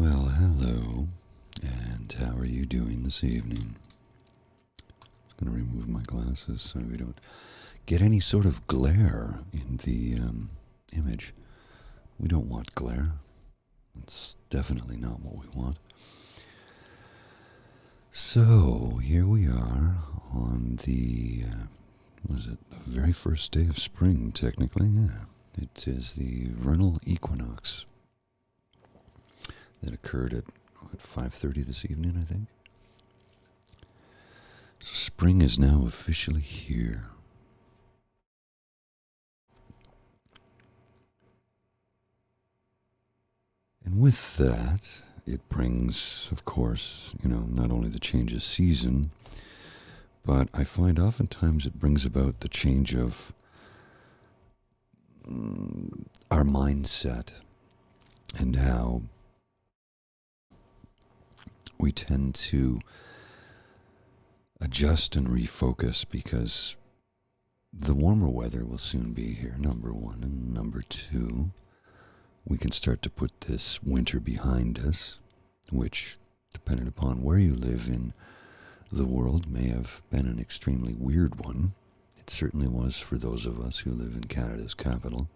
Well, hello, and how are you doing this evening? I'm going to remove my glasses so we don't get any sort of glare in the image. We don't want glare. It's definitely not what we want. So, here we are on the, very first day of spring, technically? Yeah. It is the vernal equinox that occurred at 5:30 this evening, I think. So spring is now officially here. And with that, it brings, of course, not only the change of season, but I find oftentimes it brings about the change of our mindset and how we tend to adjust and refocus because the warmer weather will soon be here, number one. And number two, we can start to put this winter behind us, which, depending upon where you live in the world, may have been an extremely weird one. It certainly was for those of us who live in Canada's capital.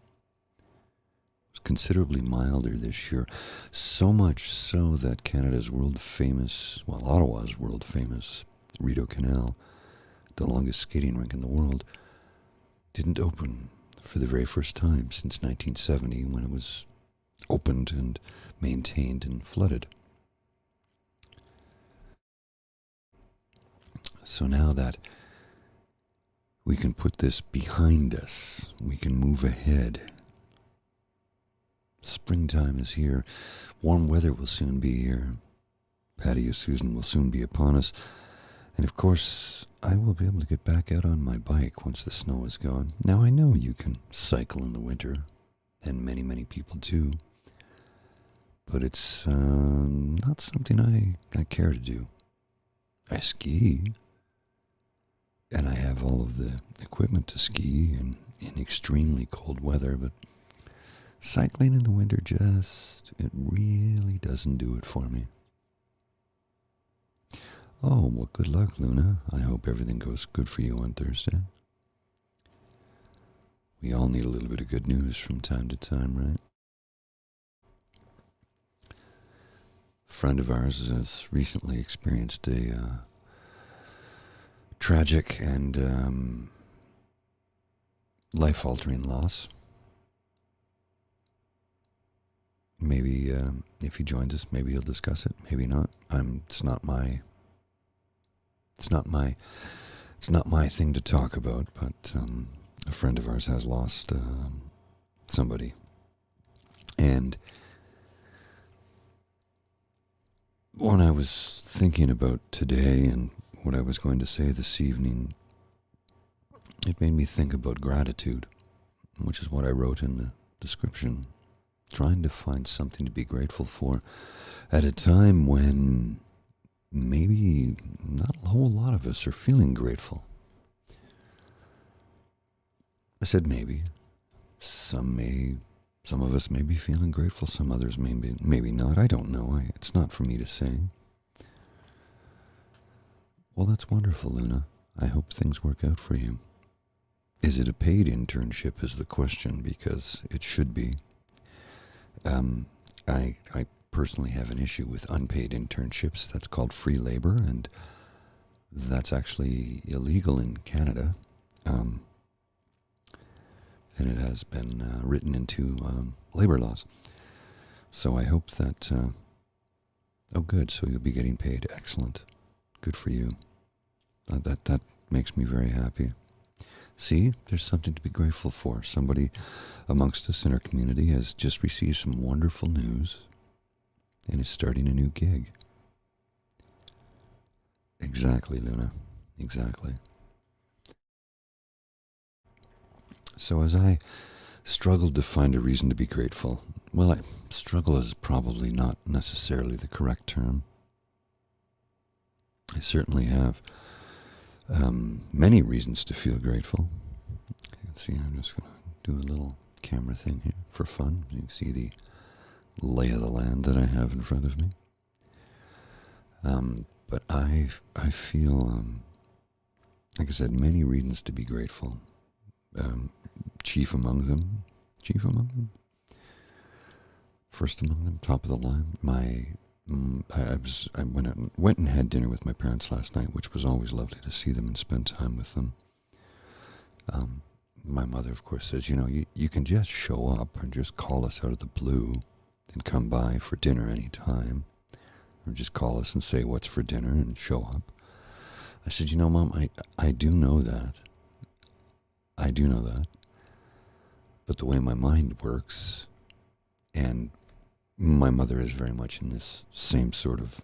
It was considerably milder this year, so much so that Canada's Ottawa's world famous Rideau Canal, the longest skating rink in the world, didn't open for the very first time since 1970 when it was opened and maintained and flooded. So now that we can put this behind us, we can move ahead. Springtime is here. Warm weather will soon be here. Patio season will soon be upon us. And of course, I will be able to get back out on my bike once the snow is gone. Now, I know you can cycle in the winter, and many, many people do. But it's not something I care to do. I ski, and I have all of the equipment to ski in extremely cold weather, but cycling in the winter it really doesn't do it for me. Oh, well, good luck, Luna. I hope everything goes good for you on Thursday. We all need a little bit of good news from time to time, right? A friend of ours has recently experienced a tragic and life-altering loss. Maybe if he joins us, maybe he'll discuss it. Maybe not. It's not my thing to talk about. But a friend of ours has lost somebody, and when I was thinking about today and what I was going to say this evening, it made me think about gratitude, which is what I wrote in the description. Trying to find something to be grateful for at a time when maybe not a whole lot of us are feeling grateful. I said maybe. Some of us may be feeling grateful, some others maybe not. I don't know. It's not for me to say. Well, that's wonderful, Luna. I hope things work out for you. Is it a paid internship is the question, because it should be. I personally have an issue with unpaid internships. That's called free labor, and that's actually illegal in Canada. And it has been written into labor laws. So I hope that... oh, good. So you'll be getting paid. Excellent. Good for you. That makes me very happy. See, there's something to be grateful for. Somebody amongst us in our community has just received some wonderful news and is starting a new gig. Exactly, Luna. Exactly. So as I struggled to find a reason to be grateful, struggle is probably not necessarily the correct term. I certainly have many reasons to feel grateful. Let's see, I'm just going to do a little camera thing here for fun. You can see the lay of the land that I have in front of me. But I feel, like I said, many reasons to be grateful. Chief among them, first among them, top of the line. I went and had dinner with my parents last night, which was always lovely to see them and spend time with them. My mother, of course, says, you can just show up and just call us out of the blue and come by for dinner any time. Or just call us and say what's for dinner and show up. I said, Mom, I do know that. I do know that. But the way my mind works, and my mother is very much in this same sort of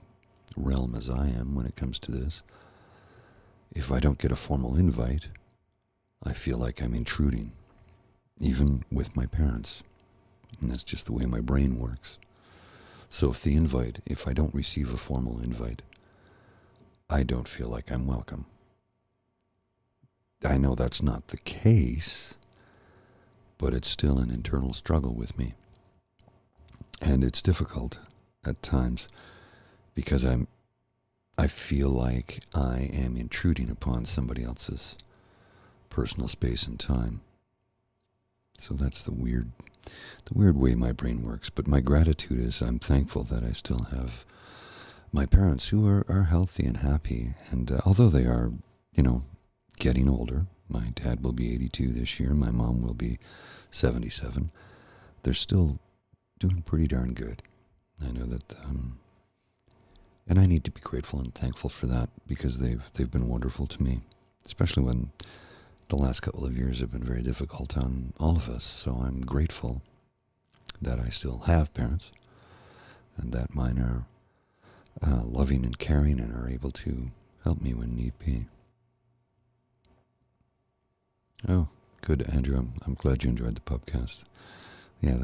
realm as I am when it comes to this. If I don't get a formal invite, I feel like I'm intruding, even with my parents. And that's just the way my brain works. So if I don't receive a formal invite, I don't feel like I'm welcome. I know that's not the case, but it's still an internal struggle with me. And it's difficult at times because I feel like I am intruding upon somebody else's personal space and time. So that's the weird way my brain works. But my gratitude is I'm thankful that I still have my parents who are healthy and happy. And although they are, getting older, my dad will be 82 this year, my mom will be 77, they're still doing pretty darn good. I know that, and I need to be grateful and thankful for that because they've been wonderful to me, especially when the last couple of years have been very difficult on all of us. So I'm grateful that I still have parents and that mine are loving and caring and are able to help me when need be. Oh, good, Andrew. I'm glad you enjoyed the pubcast. Yeah,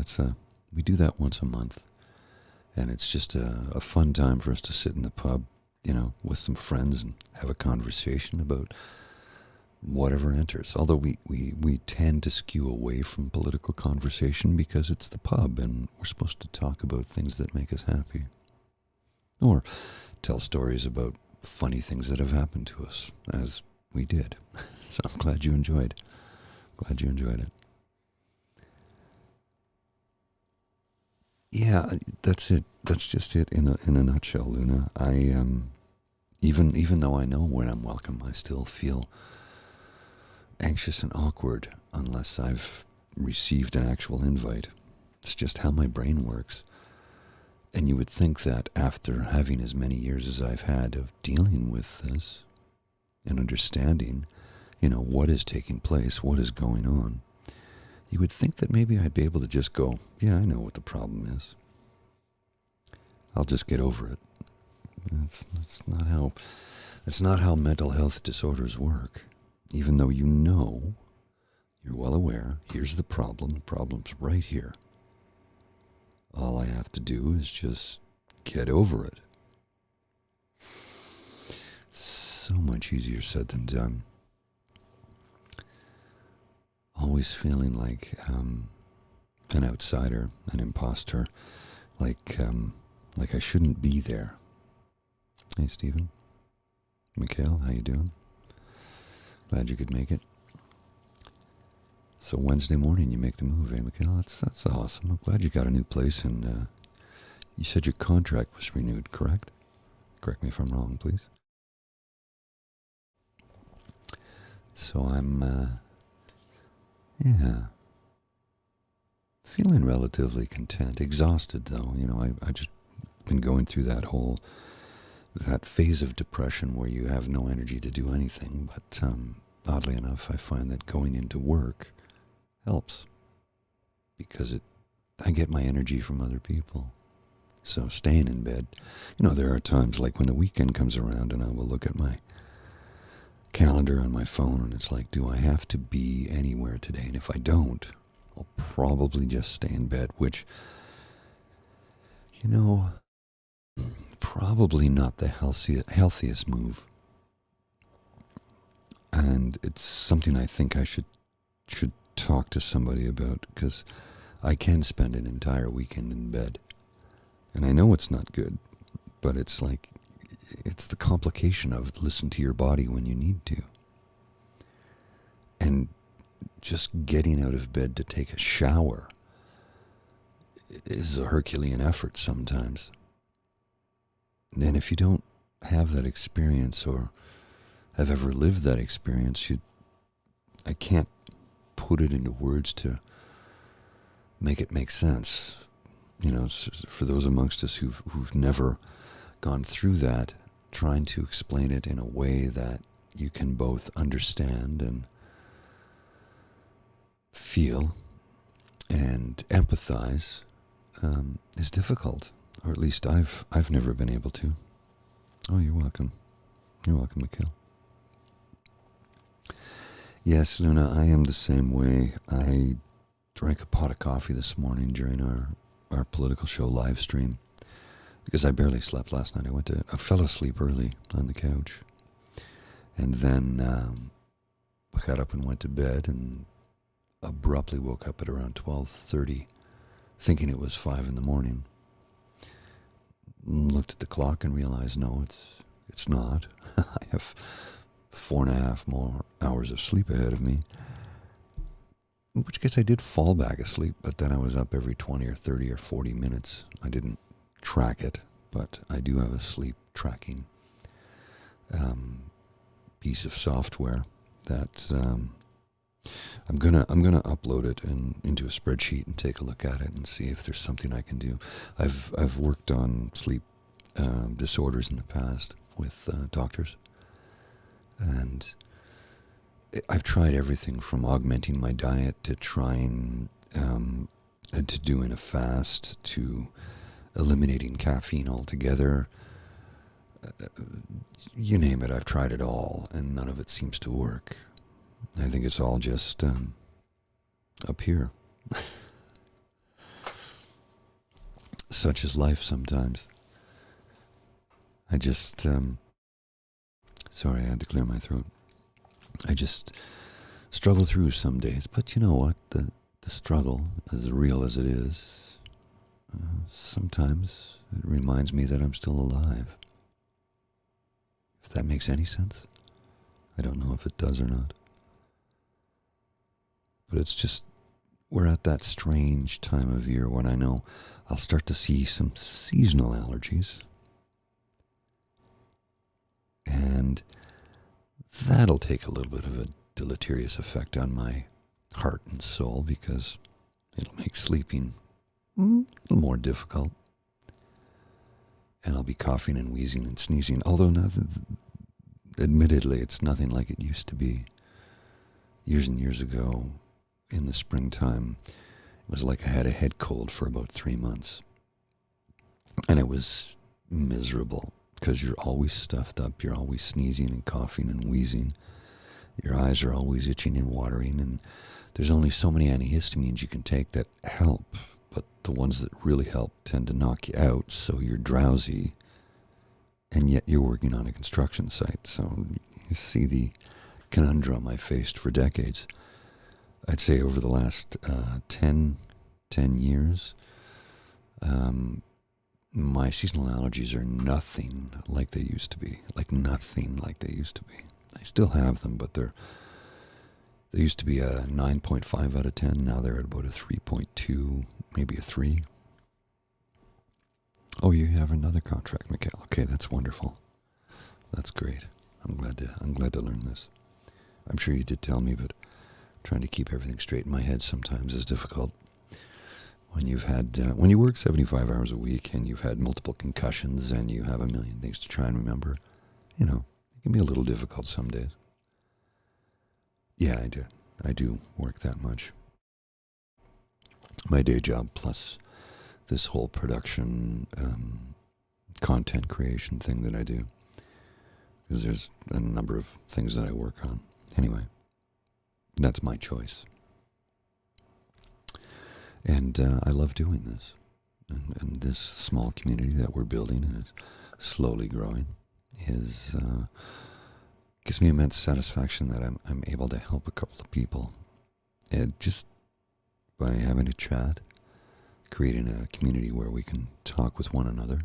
we do that once a month, and it's just a fun time for us to sit in the pub, with some friends and have a conversation about whatever enters. Although we tend to skew away from political conversation because it's the pub and we're supposed to talk about things that make us happy. Or tell stories about funny things that have happened to us, as we did. So I'm glad you enjoyed. Glad you enjoyed it. Yeah, that's it. That's just it in a nutshell, Luna. I even though I know when I'm welcome, I still feel anxious and awkward unless I've received an actual invite. It's just how my brain works. And you would think that after having as many years as I've had of dealing with this and understanding, what is taking place, what is going on, you would think that maybe I'd be able to just go, yeah, I know what the problem is. I'll just get over it. That's not how mental health disorders work. Even though you're well aware, here's the problem. The problem's right here. All I have to do is just get over it. So much easier said than done. Always feeling like an outsider, an imposter, like I shouldn't be there. Hey, Stephen. Mikhail, how you doing? Glad you could make it. So Wednesday morning you make the move, eh, Mikhail? That's awesome. I'm glad you got a new place, and you said your contract was renewed, correct? Correct me if I'm wrong, please. So I'm, feeling relatively content. Exhausted, though. I just been going through that phase of depression where you have no energy to do anything. But oddly enough, I find that going into work helps because I get my energy from other people. So staying in bed, there are times like when the weekend comes around and I will look at my calendar on my phone and it's like, do I have to be anywhere today? And if I don't, I'll probably just stay in bed, which, probably not the healthiest move. And it's something I think I should talk to somebody about because I can spend an entire weekend in bed And I know it's not good, but it's like, it's the complication of listen to your body when you need to. And just getting out of bed to take a shower is a Herculean effort sometimes. And if you don't have that experience or have ever lived that experience, I can't put it into words to make it make sense. You know, for those amongst us who've never gone through that, trying to explain it in a way that you can both understand and feel and empathize is difficult, or at least I've never been able to. Oh, you're welcome. You're welcome, Mikhail. Yes, Luna, I am the same way. I drank a pot of coffee this morning during our political show live stream because I barely slept last night. I fell asleep early on the couch, and then I got up and went to bed, and abruptly woke up at around 12:30, thinking it was 5 in the morning. Looked at the clock and realized, no, it's not. I have 4.5 more hours of sleep ahead of me. In which case I did fall back asleep, but then I was up every 20 or 30 or 40 minutes. I didn't track it, but I do have a sleep tracking piece of software that I'm gonna upload it into a spreadsheet and take a look at it and see if there's something I can do. I've worked on sleep disorders in the past with doctors, and I've tried everything from augmenting my diet to trying to doing a fast to eliminating caffeine altogether. You name it, I've tried it all, and none of it seems to work. I think it's all just up here. Such is life sometimes. I just, sorry, I had to clear my throat. I just struggle through some days, but you know what? The struggle, as real as it is, sometimes it reminds me that I'm still alive. If that makes any sense. I don't know if it does or not. But it's just, we're at that strange time of year when I know I'll start to see some seasonal allergies. And that'll take a little bit of a deleterious effect on my heart and soul because it'll make sleeping a little more difficult. And I'll be coughing and wheezing and sneezing, although admittedly it's nothing like it used to be. Years and years ago, in the springtime, it was like I had a head cold for about 3 months. And it was miserable because you're always stuffed up, you're always sneezing and coughing and wheezing. Your eyes are always itching and watering, and there's only so many antihistamines you can take that help, but the ones that really help tend to knock you out, so you're drowsy, and yet you're working on a construction site. So you see the conundrum I faced for decades. I'd say over the last 10 years, my seasonal allergies are nothing like they used to be. Like nothing like they used to be. I still have them, but they used to be a 9.5 out of 10. Now they're at about a 3.2, maybe a 3. Oh, you have another contract, Mikhail. Okay, that's wonderful. That's great. I'm glad to learn this. I'm sure you did tell me, but trying to keep everything straight in my head sometimes is difficult. When you've had, when you work 75 hours a week and you've had multiple concussions and you have a million things to try and remember, you know, it can be a little difficult some days. Yeah, I do work that much. My day job plus this whole production, content creation thing that I do. Because there's a number of things that I work on. Anyway, that's my choice. And I love doing this. And this small community that we're building and is slowly growing gives me immense satisfaction that I'm able to help a couple of people. And just by having a chat, creating a community where we can talk with one another,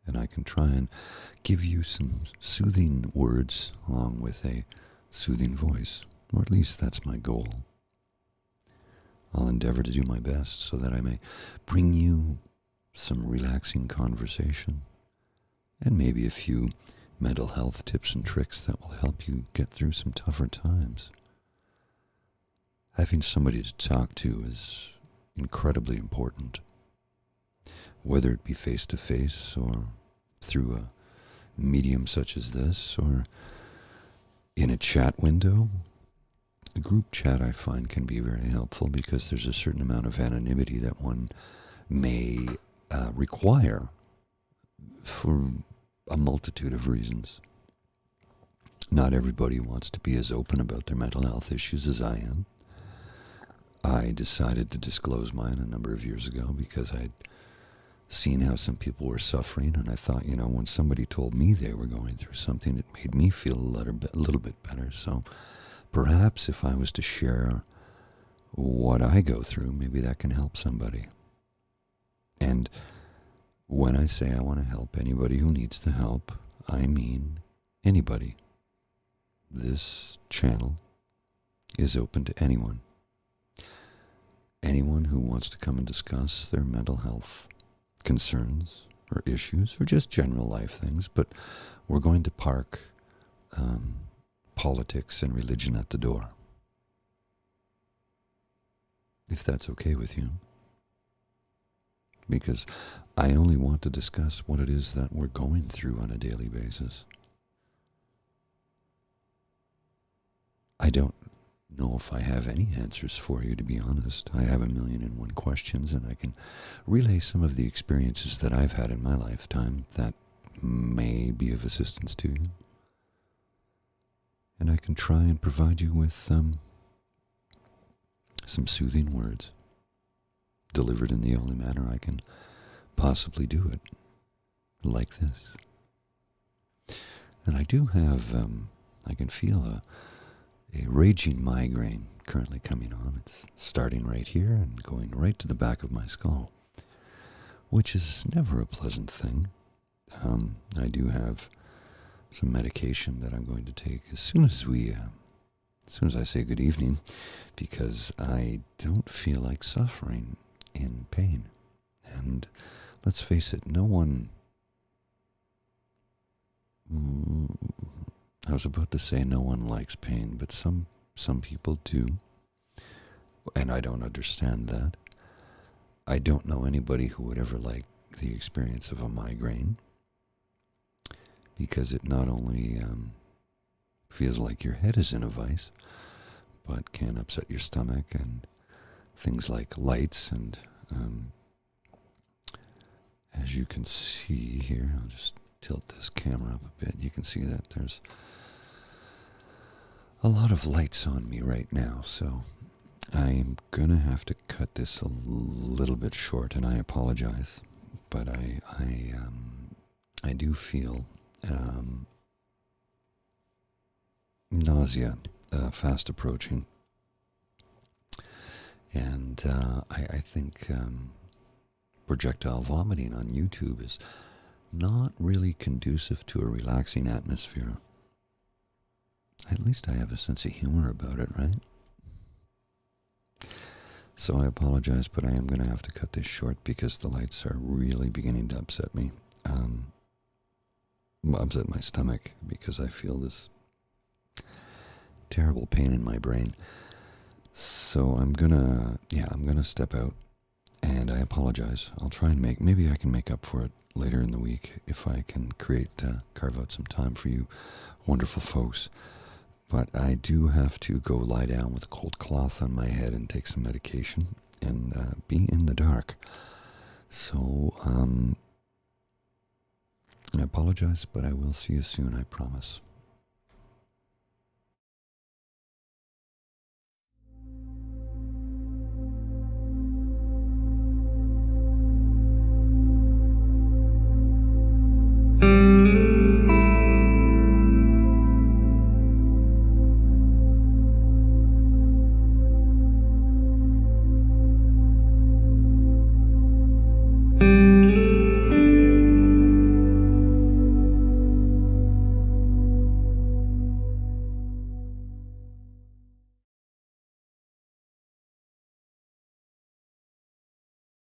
and I can try and give you some soothing words along with a soothing voice, or at least that's my goal. I'll endeavor to do my best so that I may bring you some relaxing conversation and maybe a few mental health tips and tricks that will help you get through some tougher times. Having somebody to talk to is incredibly important, whether it be face-to-face or through a medium such as this or in a chat window. A group chat, I find, can be very helpful because there's a certain amount of anonymity that one may require for a multitude of reasons. Not everybody wants to be as open about their mental health issues as I am. I decided to disclose mine a number of years ago because I'd seen how some people were suffering, and I thought, when somebody told me they were going through something, it made me feel a little bit better. So perhaps if I was to share what I go through, maybe that can help somebody. And when I say I want to help anybody who needs the help, I mean anybody. This channel is open to anyone. Anyone who wants to come and discuss their mental health concerns or issues or just general life things, but we're going to park politics and religion at the door, if that's okay with you. Because I only want to discuss what it is that we're going through on a daily basis. I don't know if I have any answers for you, to be honest. I have 1,000,001 questions, and I can relay some of the experiences that I've had in my lifetime that may be of assistance to you. And I can try and provide you with some soothing words, delivered in the only manner I can possibly do it, like this. And I do have, I can feel a raging migraine currently coming on. It's starting right here and going right to the back of my skull, which is never a pleasant thing. I do have some medication that I'm going to take as soon as I say good evening, because I don't feel like suffering in pain. And let's face it, no one, I was about to say no one likes pain, but some people do, and I don't understand that. I don't know anybody who would ever like the experience of a migraine, because it not only feels like your head is in a vice, but can upset your stomach and things like lights. And as you can see here, I'll just tilt this camera up a bit. You can see that there's a lot of lights on me right now, so I'm gonna have to cut this a little bit short, and I apologize, but I do feel nausea fast approaching, and I think projectile vomiting on YouTube is not really conducive to a relaxing atmosphere. At least I have a sense of humor about it, right? So I apologize, but I am going to have to cut this short because the lights are really beginning to upset me. Upset my stomach because I feel this terrible pain in my brain. So I'm gonna step out, and I apologize. I'll try and maybe I can make up for it later in the week if I can carve out some time for you wonderful folks. But I do have to go lie down with a cold cloth on my head and take some medication and be in the dark. So I apologize, but I will see you soon, I promise.